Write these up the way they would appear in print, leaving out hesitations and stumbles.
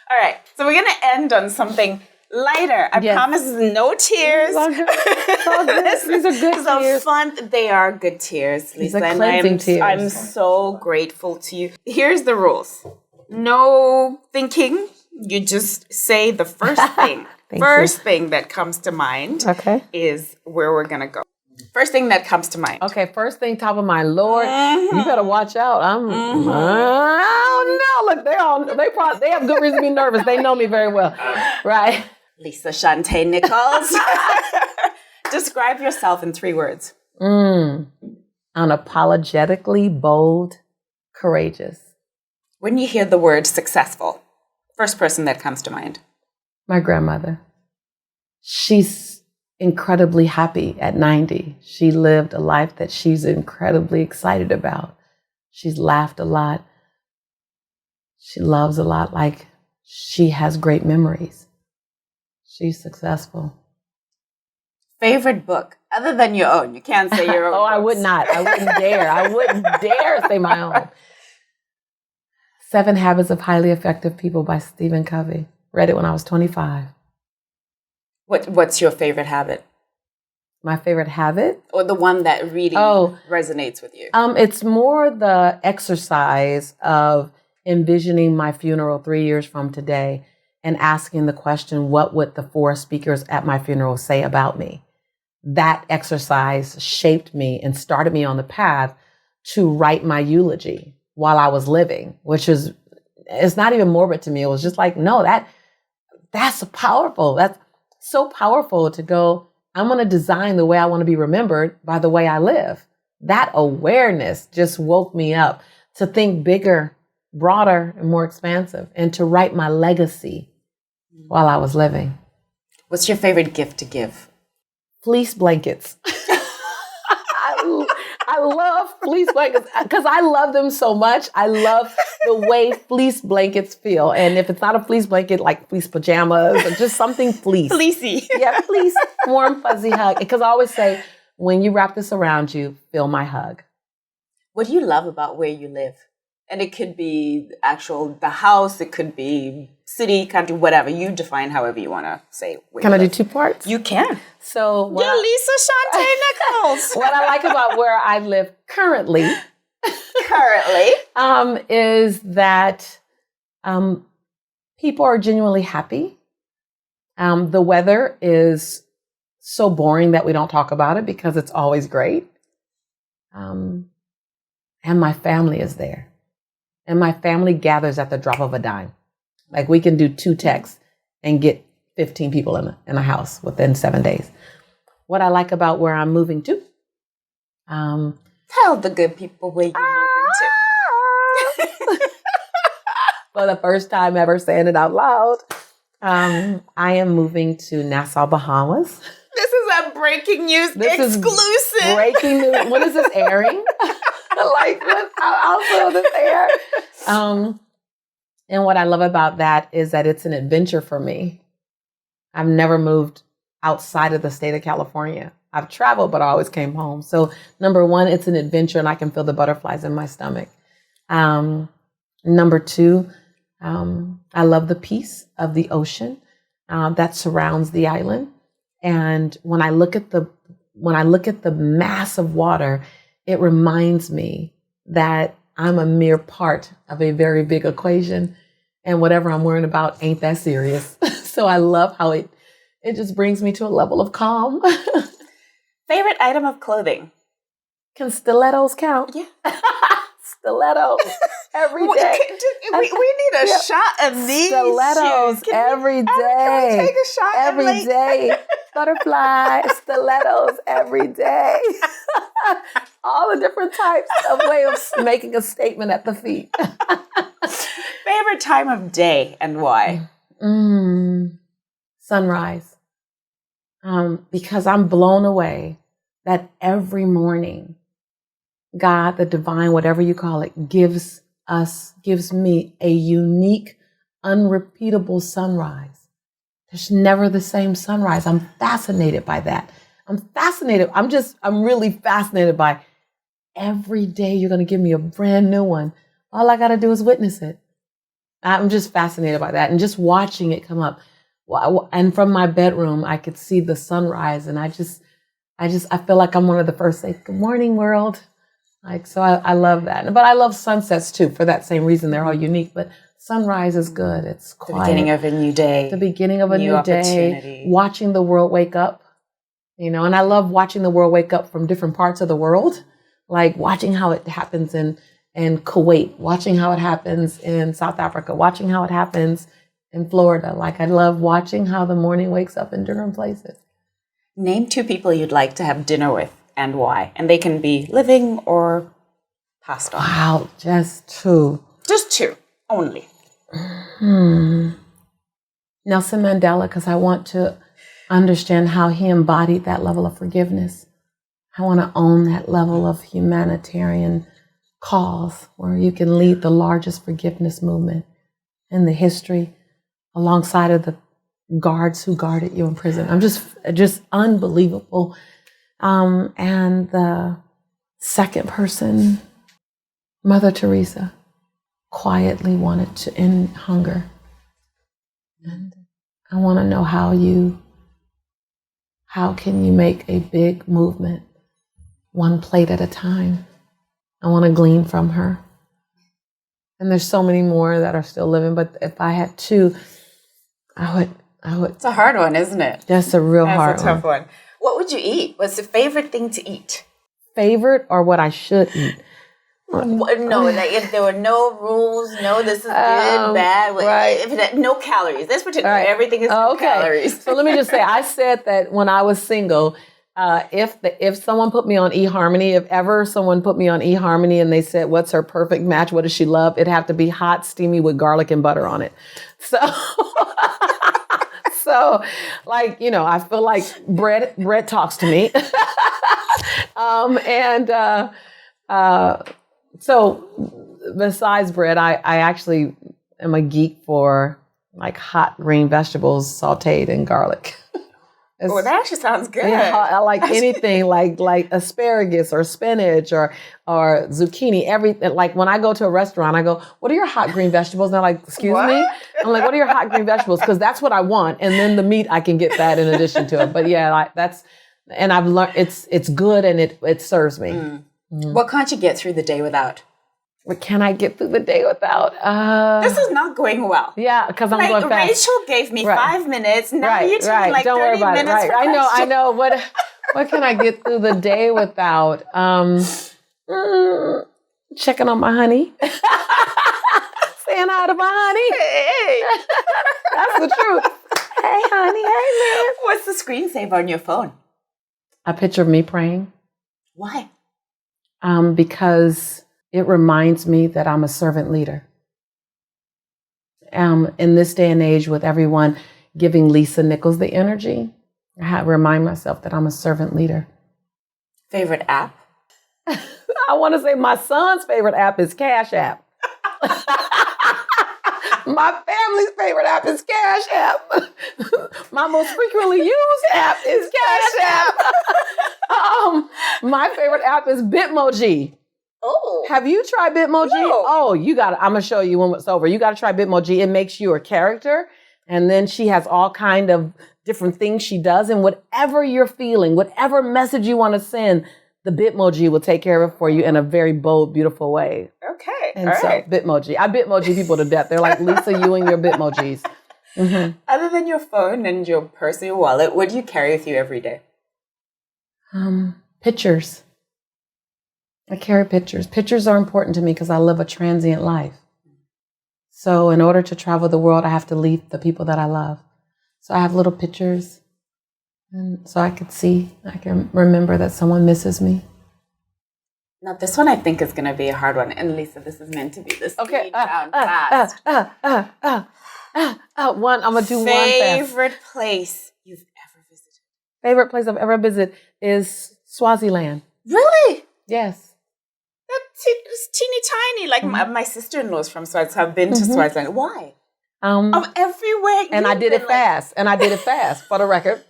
All right. So we're going to end on something lighter. I promise no tears. These are good tears. Fun. They are good tears, Lisa. These are cleansing tears. I'm so grateful to you. Here's the rules. No thinking. You just say the first thing. Thing that comes to mind is where we're going to go. First thing that comes to mind. Okay, first thing top of mind. Lord, you better watch out. I don't know. Look, they have good reason to be nervous. They know me very well. Right? Lisa Nichols. Describe yourself in 3 words. Unapologetically bold, courageous. When you hear the word successful, first person that comes to mind. My grandmother. She's incredibly happy at 90. She lived a life that she's incredibly excited about. She's laughed a lot. She loves a lot. Like, she has great memories. She's successful. Favorite book, other than your own? You can't say your own. I would not. I wouldn't dare. I wouldn't dare say my own. 7 Habits of Highly Effective People by Stephen Covey. Read it when I was 25. What's your favorite habit? My favorite habit? Or the one that really resonates with you? It's more the exercise of envisioning my funeral 3 years from today and asking the question, what would the 4 speakers at my funeral say about me? That exercise shaped me and started me on the path to write my eulogy while I was living, which is, it's not even morbid to me. It was just like, no, that's powerful. That's so powerful to go, I'm going to design the way I want to be remembered by the way I live. That awareness just woke me up to think bigger, broader, and more expansive, and to write my legacy while I was living. What's your favorite gift to give? Fleece blankets. I love fleece blankets because I love them so much. I love the way fleece blankets feel. And if it's not a fleece blanket, like fleece pajamas or just something fleece. Fleecy. Yeah, fleece, warm, fuzzy hug. Because I always say, when you wrap this around you, feel my hug. What do you love about where you live? And it could be the house, it could be city, country, whatever. You define however you want to say. Can I do 2 parts? You can. So you're Lisa Nichols. What I like about where I live currently is that people are genuinely happy. The weather is so boring that we don't talk about it because it's always great. And my family is there. And my family gathers at the drop of a dime. Like, we can do 2 texts and get 15 people in a house within 7 days. What I like about where I'm moving to. Tell the good people where you're moving to. For the first time ever saying it out loud, I am moving to Nassau, Bahamas. This is a breaking news exclusive. Breaking news. When is this airing? I'll this air. And what I love about that is that it's an adventure for me. I've never moved outside of the state of California. I've traveled, but I always came home. So number 1, it's an adventure and I can feel the butterflies in my stomach. Number 2, I love the peace of the ocean that surrounds the island. And when I look at the mass of water, it reminds me that I'm a mere part of a very big equation, and whatever I'm worrying about ain't that serious. So I love how it just brings me to a level of calm. Favorite item of clothing? Can stilettos count? Yeah. Stilettos every day. We need a shot of these. Stilettos every day. Can we take a shot every day? Butterfly, stilettos every day. All the different types of way of making a statement at the feet. Favorite time of day and why? Sunrise. Because I'm blown away that every morning, God, the divine, whatever you call it, gives me a unique, unrepeatable sunrise. There's never the same sunrise. I'm fascinated by that. I'm really fascinated by every day you're going to give me a brand new one. All I got to do is witness it. I'm just fascinated by that and just watching it come up. And from my bedroom, I could see the sunrise, and I feel like I'm one of the first to say, "Good morning, world." Like, so I love that. But I love sunsets too, for that same reason. They're all unique, but sunrise is good. It's quiet. The beginning of a new day. The beginning of a new day. Watching the world wake up, and I love watching the world wake up from different parts of the world, like watching how it happens in Kuwait, watching how it happens in South Africa, watching how it happens in Florida. Like, I love watching how the morning wakes up in different places. Name 2 people you'd like to have dinner with and why. And they can be living or passed on. Wow, just 2. Just 2, only. Nelson Mandela, because I want to understand how he embodied that level of forgiveness. I want to own that level of humanitarian cause where you can lead the largest forgiveness movement in the history alongside of the guards who guarded you in prison. I'm just unbelievable. And the second person, Mother Teresa, quietly wanted to end hunger. And I want to know how can you make a big movement one plate at a time? I want to glean from her. And there's so many more that are still living, but if I had 2, I would. It's a hard one, isn't it? That's a real hard one. That's a tough one. What would you eat? What's the favorite thing to eat? Favorite or what I should eat? No, like if there were no rules, no, this is good, bad. Right. No calories. Let's pretend everything is no calories. So let me just say, I said that when I was single, if someone put me on eHarmony, if ever someone put me on eHarmony and they said, what's her perfect match? What does she love? It'd have to be hot, steamy with garlic and butter on it. So, I feel like bread talks to me. So besides bread, I actually am a geek for like hot green vegetables sauteed in garlic. Oh, that actually sounds good. Yeah, I like anything like asparagus or spinach or zucchini. Everything. Like when I go to a restaurant, I go, "What are your hot green vegetables?" And they're like, "Excuse me." I'm like, "What are your hot green vegetables?" Because that's what I want, and then the meat I can get that in addition to it. But yeah, and I've learned it's good and it serves me. What can't you get through the day without? What can I get through the day without? This is not going well. Yeah, because I'm going fast. Rachel gave me 5 minutes. Now you're taking like Don't 30 worry about minutes. It. I know. What can I get through the day without? Checking on my honey. Saying hi to my honey. Hey. That's the truth. Hey, honey. Hey, man. What's the screensaver on your phone? A picture of me praying. Why? Because it reminds me that I'm a servant leader. In this day and age, with everyone giving Lisa Nichols the energy, I remind myself that I'm a servant leader. Favorite app? I want to say my son's favorite app is Cash App. My family's favorite app is Cash App. My most frequently used app is Cash App. My favorite app is Bitmoji. Oh. Have you tried Bitmoji? No. Oh, you got it. I'm going to show you when it's over. You got to try Bitmoji. It makes you a character. And then she has all kind of different things she does. And whatever you're feeling, whatever message you want to send, the Bitmoji will take care of it for you in a very bold, beautiful way. Okay. And Bitmoji. I Bitmoji people to death. They're like, Lisa, you and your Bitmojis. Mm-hmm. Other than your phone and your purse and your wallet, what do you carry with you every day? Pictures. I carry pictures. Pictures are important to me because I live a transient life. So in order to travel the world, I have to leave the people that I love. So I have little pictures. And so I can remember that someone misses me. Now, this one I think is going to be a hard one. And Lisa, this is meant to be this okay. fast. One, I'm going to do one fast. Favorite place you've ever visited? Favorite place I've ever visited is Swaziland. Really? Yes. It's teeny tiny. Like my sister-in-law's from Swaziland. So I've been to Swaziland. Why? Of everywhere. And I did it fast. And I did it fast, for the record.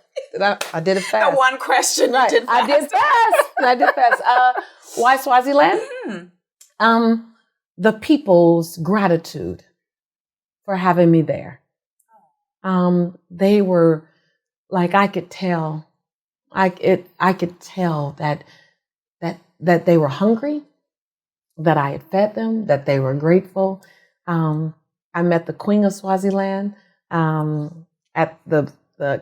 I did it fast. That one question you did fast. I did fast. Why Swaziland? The people's gratitude. for having me there. They were like, I could tell that they were hungry, that I had fed them, that they were grateful. I met the Queen of Swaziland at the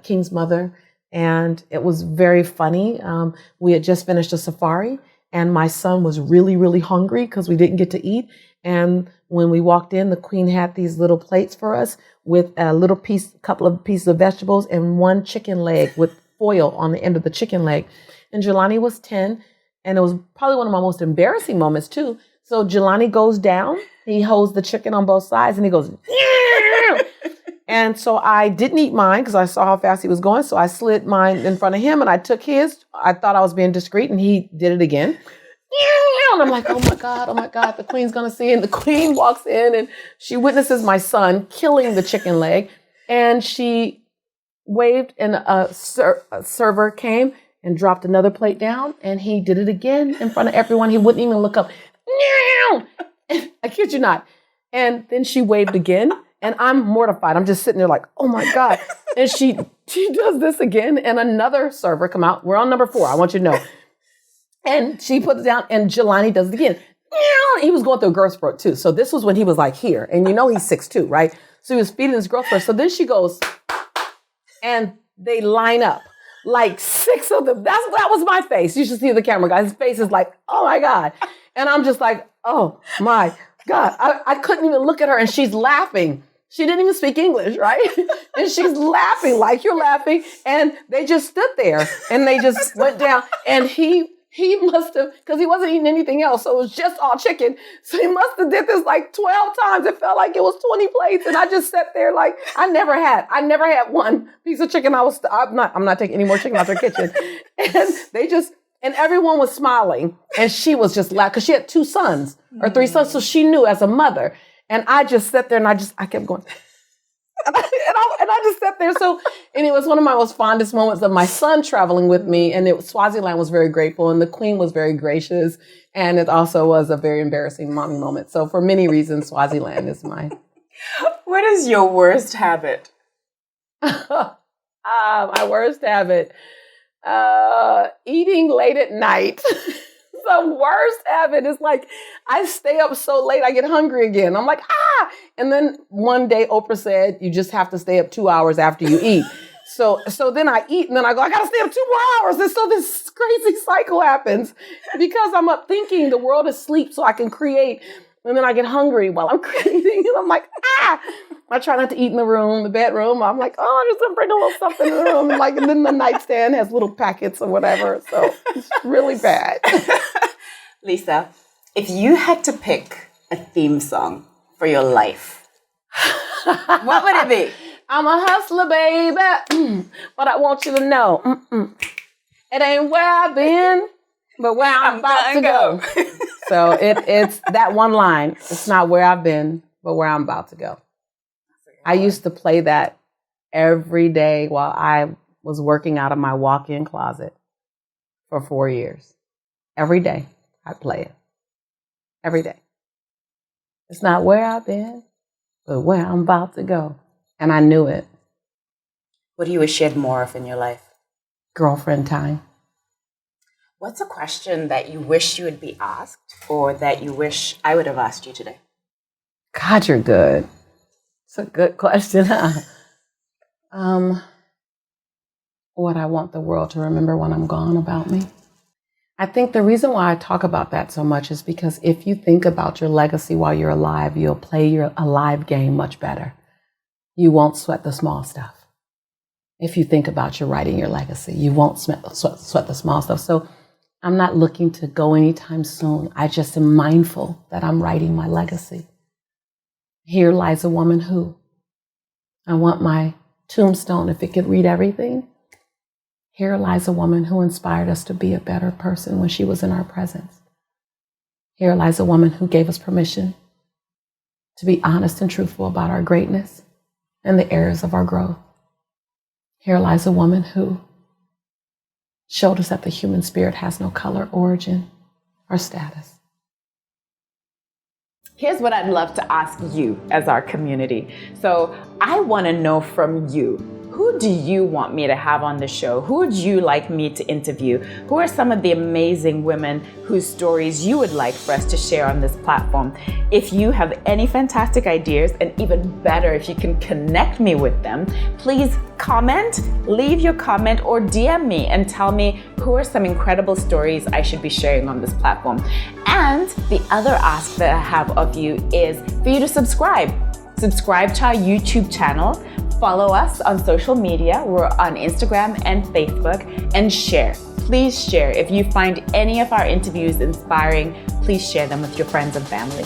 King's Mother, and it was very funny. We had just finished a safari, and my son was really, really hungry because we didn't get to eat. And when we walked in, the Queen had these little plates for us with a couple of pieces of vegetables and one chicken leg with foil on the end of the chicken leg. And Jelani was 10, and it was probably one of my most embarrassing moments too. So Jelani goes down, he holds the chicken on both sides, and he goes, and so I didn't eat mine because I saw how fast he was going. So I slid mine in front of him, and I took his. I thought I was being discreet, and he did it again. And I'm like, oh my God, the Queen's going to see. And the Queen walks in, and she witnesses my son killing the chicken leg. And she waved, and a server came and dropped another plate down, and he did it again in front of everyone. He wouldn't even look up. I kid you not. And then she waved again, and I'm mortified. I'm just sitting there like, oh my God. And she does this again, and another server come out. We're on number 4. I want you to know. And she puts it down, and Jelani does it again. He was going through a growth spurt too. So this was when he was like here, and you know he's 6'2", right? So he was feeding his growth spurt. So then she goes, and they line up. Like 6 of them. That was my face. You should see the camera, guys. His face is like, oh my God. And I'm just like, oh my God. I couldn't even look at her, and she's laughing. She didn't even speak English, right? And she's laughing like you're laughing. And they just stood there, and they just went down. And he must have, because he wasn't eating anything else, so it was just all chicken. So he must have did this like 12 times. It felt like it was 20 plates, and I just sat there like I never had one piece of chicken. I'm not taking any more chicken out their kitchen. And everyone was smiling, and she was just laughing because she had 2 sons or 3 sons, so she knew as a mother. And I just sat there, and I kept going. And I just sat there. And it was one of my most fondest moments of my son traveling with me. And Swaziland was very grateful, and the Queen was very gracious. And it also was a very embarrassing mommy moment. So for many reasons, Swaziland is mine. What is your worst habit? My worst habit, eating late at night. The worst habit is like, I stay up so late, I get hungry again. I'm like, And then one day Oprah said, you just have to stay up 2 hours after you eat. So then I eat, and then I go, I got to stay up 2 more hours. And so this crazy cycle happens because I'm up thinking the world is asleep so I can create. And then I get hungry while I'm creating, and I'm like, I try not to eat in the bedroom. I'm like, I'm just gonna bring a little something in the room. And then the nightstand has little packets or whatever. So it's really bad. Lisa, if you had to pick a theme song for your life, what would it be? I'm a hustler, baby. But I want you to know, it ain't where I've been, but where I'm about to go. So it's that one line. It's not where I've been, but where I'm about to go. I used to play that every day while I was working out of my walk-in closet for 4 years. Every day I play it. Every day. It's not where I've been, but where I'm about to go. And I knew it. What do you wish you had more of in your life? Girlfriend time. What's a question that you wish you would be asked, or that you wish I would have asked you today? God, you're good. It's a good question, huh? What I want the world to remember when I'm gone about me. I think the reason why I talk about that so much is because if you think about your legacy while you're alive, you'll play your alive game much better. You won't sweat the small stuff. If you think about your writing your legacy, you won't sweat the small stuff. So I'm not looking to go anytime soon. I just am mindful that I'm writing my legacy. Here lies a woman who, I want my tombstone, if it could read everything. Here lies a woman who inspired us to be a better person when she was in our presence. Here lies a woman who gave us permission to be honest and truthful about our greatness and the areas of our growth. Here lies a woman who showed us that the human spirit has no color, origin, or status. Here's what I'd love to ask you as our community. So I want to know from you, who do you want me to have on the show? Who would you like me to interview? Who are some of the amazing women whose stories you would like for us to share on this platform? If you have any fantastic ideas, and even better, if you can connect me with them, please comment, leave your comment, or DM me and tell me who are some incredible stories I should be sharing on this platform. And the other ask that I have of you is for you to subscribe. Subscribe to our YouTube channel. Follow us on social media. We're on Instagram and Facebook, and share. Please share. If you find any of our interviews inspiring, please share them with your friends and family.